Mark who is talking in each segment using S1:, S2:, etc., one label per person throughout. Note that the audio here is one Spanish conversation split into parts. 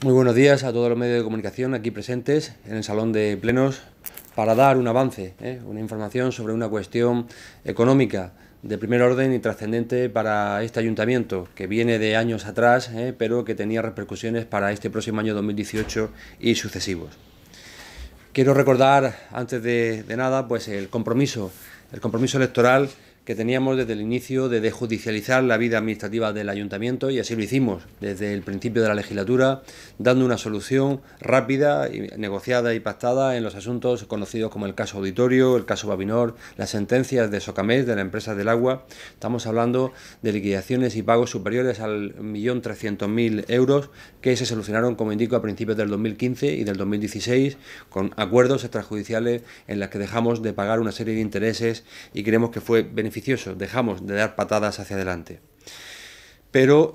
S1: Muy buenos días a todos los medios de comunicación aquí presentes en el Salón de Plenos para dar un avance, una información sobre una cuestión económica de primer orden y trascendente para este ayuntamiento, que viene de años atrás, pero que tenía repercusiones para este próximo año 2018 y sucesivos. Quiero recordar, antes de nada, pues el compromiso electoral que teníamos desde el inicio de desjudicializar la vida administrativa del ayuntamiento, y así lo hicimos desde el principio de la legislatura, dando una solución rápida, y negociada y pactada en los asuntos conocidos como el caso Auditorio, el caso Babinor, las sentencias de Socamés, de la empresa del agua. Estamos hablando de liquidaciones y pagos superiores al 1.300.000 euros que se solucionaron, como indico, a principios del 2015 y del 2016 con acuerdos extrajudiciales en los que dejamos de pagar una serie de intereses y creemos que fue beneficioso. Dejamos de dar patadas hacia adelante. Pero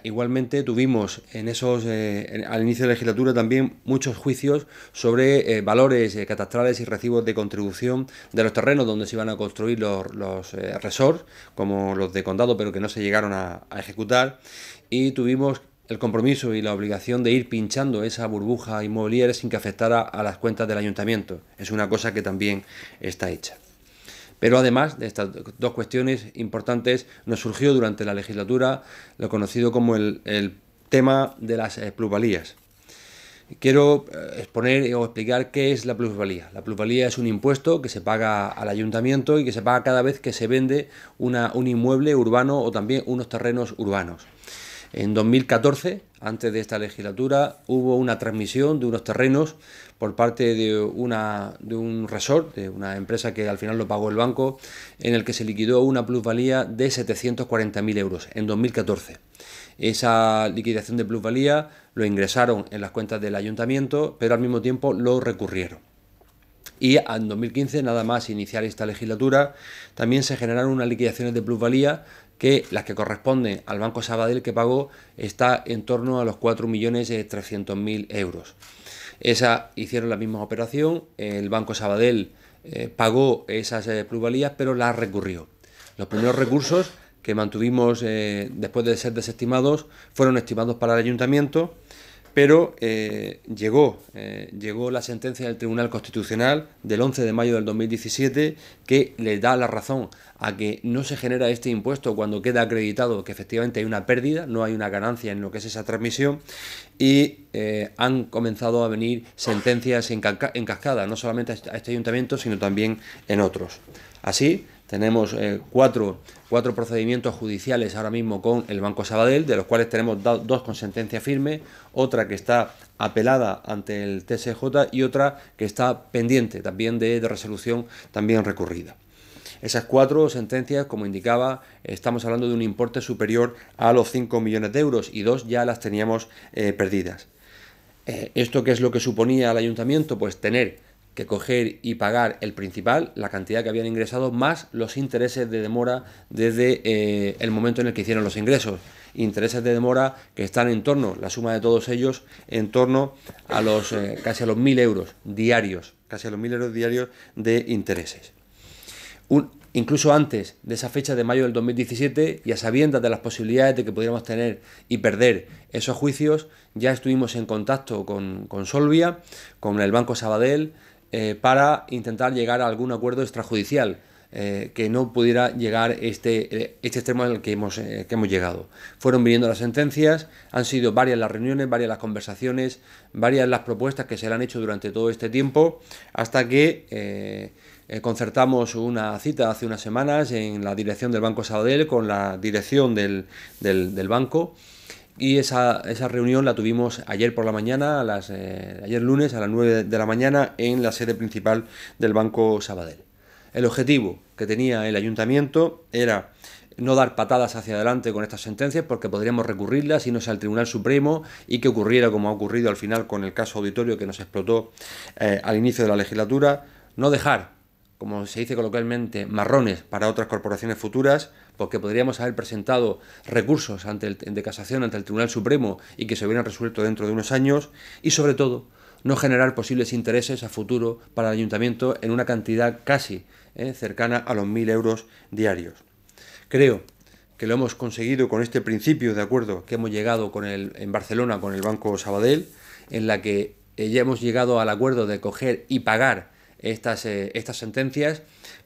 S1: igualmente tuvimos al inicio de la legislatura también muchos juicios sobre valores catastrales y recibos de contribución de los terrenos donde se iban a construir los resorts, como los de condado, pero que no se llegaron a ejecutar, y tuvimos el compromiso y la obligación de ir pinchando esa burbuja inmobiliaria sin que afectara a las cuentas del ayuntamiento. Es una cosa que también está hecha. Pero además de estas dos cuestiones importantes, nos surgió durante la legislatura lo conocido como el tema de las plusvalías. Quiero exponer o explicar qué es la plusvalía. La plusvalía es un impuesto que se paga al ayuntamiento y que se paga cada vez que se vende un inmueble urbano o también unos terrenos urbanos. En 2014, antes de esta legislatura, hubo una transmisión de unos terrenos por parte de un resort, de una empresa que al final lo pagó el banco, en el que se liquidó una plusvalía de 740.000 euros en 2014. Esa liquidación de plusvalía lo ingresaron en las cuentas del ayuntamiento, pero al mismo tiempo lo recurrieron. Y en 2015, nada más iniciar esta legislatura, también se generaron unas liquidaciones de plusvalía que las que corresponden al Banco Sabadell, que pagó, está en torno a los 4.300.000 euros. Hicieron la misma operación, el Banco Sabadell pagó esas plusvalías, pero las recurrió. Los primeros recursos que mantuvimos después de ser desestimados fueron estimados para el ayuntamiento, pero llegó la sentencia del Tribunal Constitucional del 11 de mayo del 2017 que le da la razón a que no se genera este impuesto cuando queda acreditado que efectivamente hay una pérdida, no hay una ganancia en lo que es esa transmisión, y han comenzado a venir sentencias en cascada, no solamente a este ayuntamiento, sino también en otros. Así, tenemos cuatro procedimientos judiciales ahora mismo con el Banco Sabadell, de los cuales tenemos dos con sentencia firme, otra que está apelada ante el TSJ y otra que está pendiente también de resolución, también recurrida. Esas cuatro sentencias, como indicaba, estamos hablando de un importe superior a los 5 millones de euros y dos ya las teníamos perdidas. ¿Esto qué es lo que suponía al ayuntamiento? Pues tener que coger y pagar el principal, la cantidad que habían ingresado, más los intereses de demora desde el momento en el que hicieron los ingresos. Intereses de demora que están en torno, la suma de todos ellos, en torno a casi a los 1.000 euros diarios, casi a los 1.000 euros diarios de intereses. Incluso antes de esa fecha de mayo del 2017, y a sabiendas de las posibilidades de que pudiéramos tener y perder esos juicios, ya estuvimos en contacto con Solvia, con el Banco Sabadell, para intentar llegar a algún acuerdo extrajudicial que no pudiera llegar este extremo al que hemos llegado. Fueron viniendo las sentencias, han sido varias las reuniones, varias las conversaciones, varias las propuestas que se le han hecho durante todo este tiempo, hasta que concertamos una cita hace unas semanas en la dirección del Banco Sabadell con la dirección del banco. Y esa reunión la tuvimos ayer por la mañana, ayer lunes a las 9 de la mañana en la sede principal del Banco Sabadell. El objetivo que tenía el ayuntamiento era no dar patadas hacia adelante con estas sentencias, porque podríamos recurrirlas, irnos al Tribunal Supremo y que ocurriera como ha ocurrido al final con el caso Auditorio que nos explotó al inicio de la legislatura. No dejar, como se dice coloquialmente, marrones para otras corporaciones futuras, porque podríamos haber presentado recursos de casación ante el Tribunal Supremo y que se hubieran resuelto dentro de unos años, y sobre todo no generar posibles intereses a futuro para el ayuntamiento en una cantidad casi cercana a los 1.000 euros diarios. Creo que lo hemos conseguido con este principio de acuerdo que hemos llegado en Barcelona con el Banco Sabadell, en la que ya hemos llegado al acuerdo de coger y pagar estas sentencias,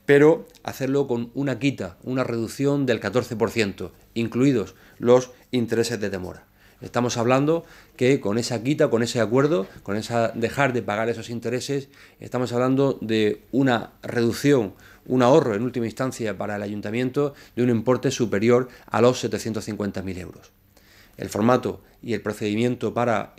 S1: pero hacerlo con una quita, una reducción del 14%, incluidos los intereses de demora. Estamos hablando que con esa quita, con ese acuerdo, con esa dejar de pagar esos intereses, estamos hablando de una reducción, un ahorro en última instancia para el ayuntamiento de un importe superior a los 750.000 euros. El formato y el procedimiento para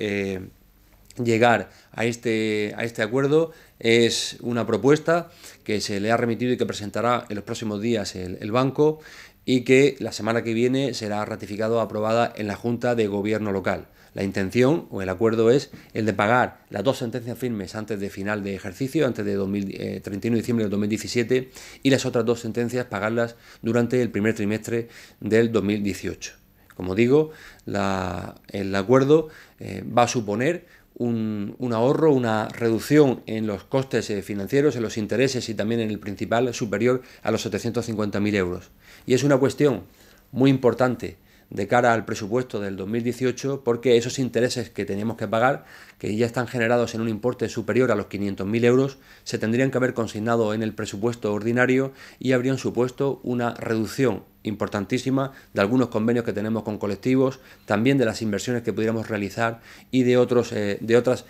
S1: llegar a este acuerdo es una propuesta que se le ha remitido y que presentará en los próximos días el banco, y que la semana que viene será ratificado o aprobada en la Junta de Gobierno local. La intención o el acuerdo es el de pagar las 2 sentencias firmes antes de final de ejercicio, antes de 31 de diciembre de 2017, y las otras 2 sentencias pagarlas durante el primer trimestre del 2018. Como digo, el acuerdo va a suponer un ahorro, una reducción en los costes financieros, en los intereses y también en el principal superior a los 750.000 euros. Y es una cuestión muy importante de cara al presupuesto del 2018, porque esos intereses que tenemos que pagar, que ya están generados en un importe superior a los 500.000 euros, se tendrían que haber consignado en el presupuesto ordinario y habrían supuesto una reducción importantísima de algunos convenios que tenemos con colectivos, también de las inversiones que pudiéramos realizar y de otras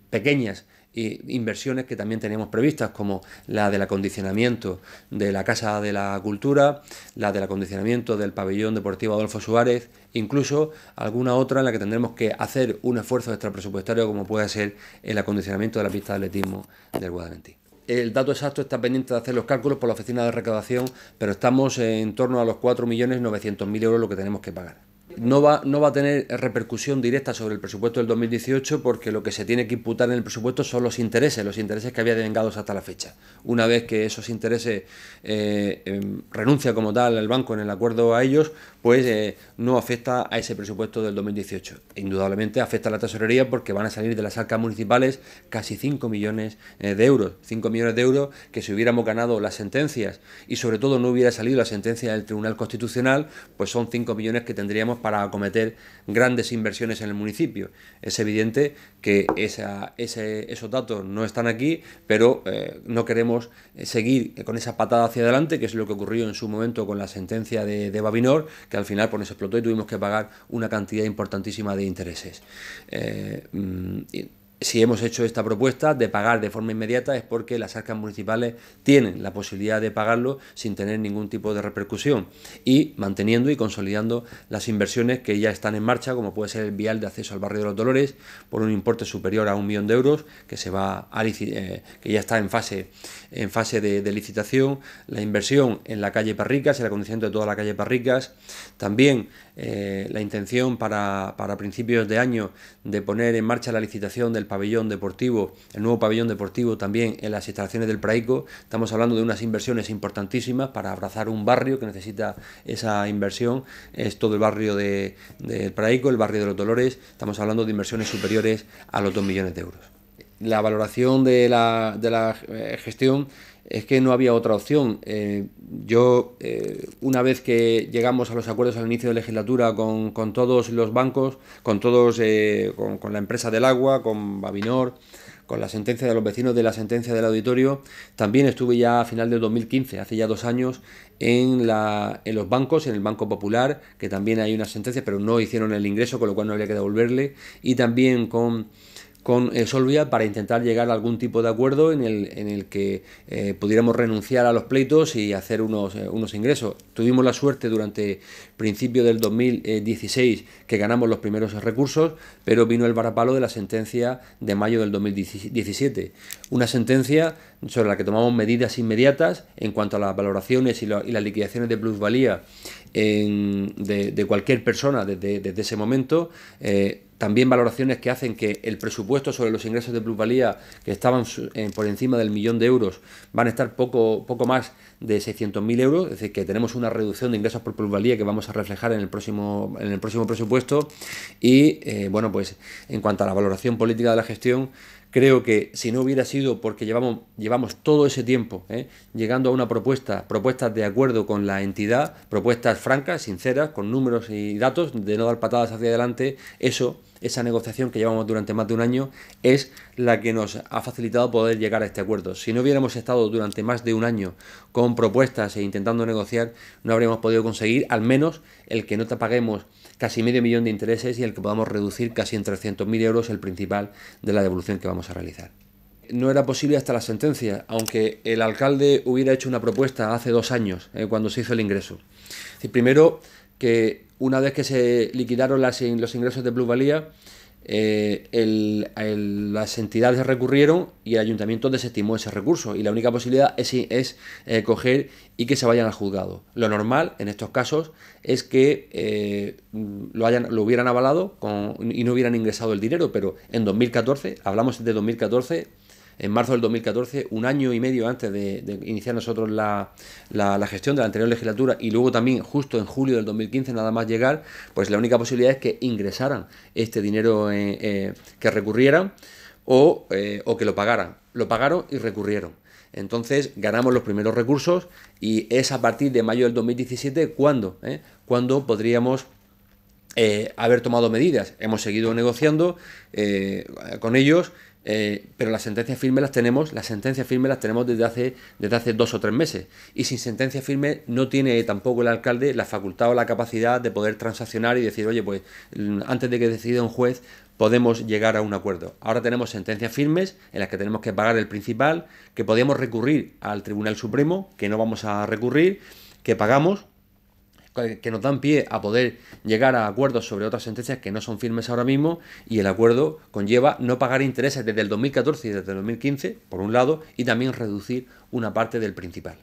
S1: pequeñas inversiones que también teníamos previstas, como la del acondicionamiento de la Casa de la Cultura, la del acondicionamiento del pabellón deportivo Adolfo Suárez, incluso alguna otra en la que tendremos que hacer un esfuerzo extrapresupuestario, como puede ser el acondicionamiento de la pista de atletismo del Guadalentín. El dato exacto está pendiente de hacer los cálculos por la oficina de recaudación, pero estamos en torno a los 4.900.000 euros lo que tenemos que pagar. No va a tener repercusión directa sobre el presupuesto del 2018, porque lo que se tiene que imputar en el presupuesto son los intereses que había devengados hasta la fecha. Una vez que esos intereses renuncia como tal el banco en el acuerdo a ellos, pues no afecta a ese presupuesto del 2018. Indudablemente afecta a la tesorería, porque van a salir de las arcas municipales casi 5 millones de euros. 5 millones de euros que, si hubiéramos ganado las sentencias y sobre todo no hubiera salido la sentencia del Tribunal Constitucional, pues son 5 millones que tendríamos para acometer grandes inversiones en el municipio. Es evidente que esos datos no están aquí, pero no queremos seguir con esa patada hacia adelante, que es lo que ocurrió en su momento con la sentencia de Babinor, que al final pues, se explotó y tuvimos que pagar una cantidad importantísima de intereses. Si hemos hecho esta propuesta de pagar de forma inmediata es porque las arcas municipales tienen la posibilidad de pagarlo sin tener ningún tipo de repercusión, y manteniendo y consolidando las inversiones que ya están en marcha, como puede ser el vial de acceso al barrio de los Dolores por un importe superior a 1 millón de euros, que que ya está en fase de licitación, la inversión en la calle Parricas, el acondicionamiento de toda la calle Parricas, también la intención para principios de año de poner en marcha la licitación del pabellón deportivo, el nuevo pabellón deportivo también en las instalaciones del Praico. Estamos hablando de unas inversiones importantísimas para abrazar un barrio que necesita esa inversión. Es todo el barrio del Praico, el barrio de los Dolores. Estamos hablando de inversiones superiores a los 2 millones de euros. La valoración de la gestión es que no había otra opción. Una vez que llegamos a los acuerdos al inicio de legislatura con todos los bancos, con la empresa del agua, con Babinor, con la sentencia de los vecinos de la sentencia del auditorio, también estuve ya a final de 2015, hace ya 2 años, en los bancos, en el Banco Popular, que también hay una sentencia, pero no hicieron el ingreso, con lo cual no habría que devolverle, y también con Solvia, para intentar llegar a algún tipo de acuerdo en el que pudiéramos renunciar a los pleitos y hacer unos ingresos. Tuvimos la suerte durante principio del 2016 que ganamos los primeros recursos, pero vino el varapalo de la sentencia de mayo del 2017. Una sentencia sobre la que tomamos medidas inmediatas en cuanto a las valoraciones y las liquidaciones de plusvalía de cualquier persona desde ese momento. También valoraciones que hacen que el presupuesto sobre los ingresos de plusvalía, que estaban por encima del 1 millón de euros, van a estar poco más de 600.000 euros, es decir, que tenemos una reducción de ingresos por plusvalía que vamos a reflejar en el próximo presupuesto. Y bueno, pues en cuanto a la valoración política de la gestión, Creo que si no hubiera sido porque llevamos todo ese tiempo llegando a una propuestas de acuerdo con la entidad, propuestas francas, sinceras, con números y datos, de no dar patadas hacia adelante, esa negociación que llevamos durante más de un año es la que nos ha facilitado poder llegar a este acuerdo. Si no hubiéramos estado durante más de un año con propuestas e intentando negociar, no habríamos podido conseguir al menos el que no te paguemos casi medio millón de intereses y el que podamos reducir casi en 300.000 euros el principal de la devolución que vamos a realizar. No era posible hasta la sentencia, aunque el alcalde hubiera hecho una propuesta hace 2 años, cuando se hizo el ingreso. Es decir, primero, que una vez que se liquidaron los ingresos de plusvalía, las entidades recurrieron y el ayuntamiento desestimó ese recurso, y la única posibilidad es coger y que se vayan al juzgado. Lo normal en estos casos es que lo hubieran avalado y no hubieran ingresado el dinero, pero en 2014, hablamos de 2014, en marzo del 2014, un año y medio antes de iniciar nosotros la gestión de la anterior legislatura, y luego también justo en julio del 2015 nada más llegar, pues la única posibilidad es que ingresaran este dinero, que recurrieran o que lo pagaran. Lo pagaron y recurrieron. Entonces ganamos los primeros recursos y es a partir de mayo del 2017 cuando podríamos haber tomado medidas. Hemos seguido negociando con ellos, pero las sentencias firmes las tenemos desde hace 2 o 3 meses, y sin sentencia firme no tiene tampoco el alcalde la facultad o la capacidad de poder transaccionar y decir, oye, pues antes de que decida un juez podemos llegar a un acuerdo. Ahora tenemos sentencias firmes en las que tenemos que pagar el principal, que podíamos recurrir al Tribunal Supremo, que no vamos a recurrir, que pagamos, que nos dan pie a poder llegar a acuerdos sobre otras sentencias que no son firmes ahora mismo, y el acuerdo conlleva no pagar intereses desde el 2014 y desde el 2015, por un lado, y también reducir una parte del principal.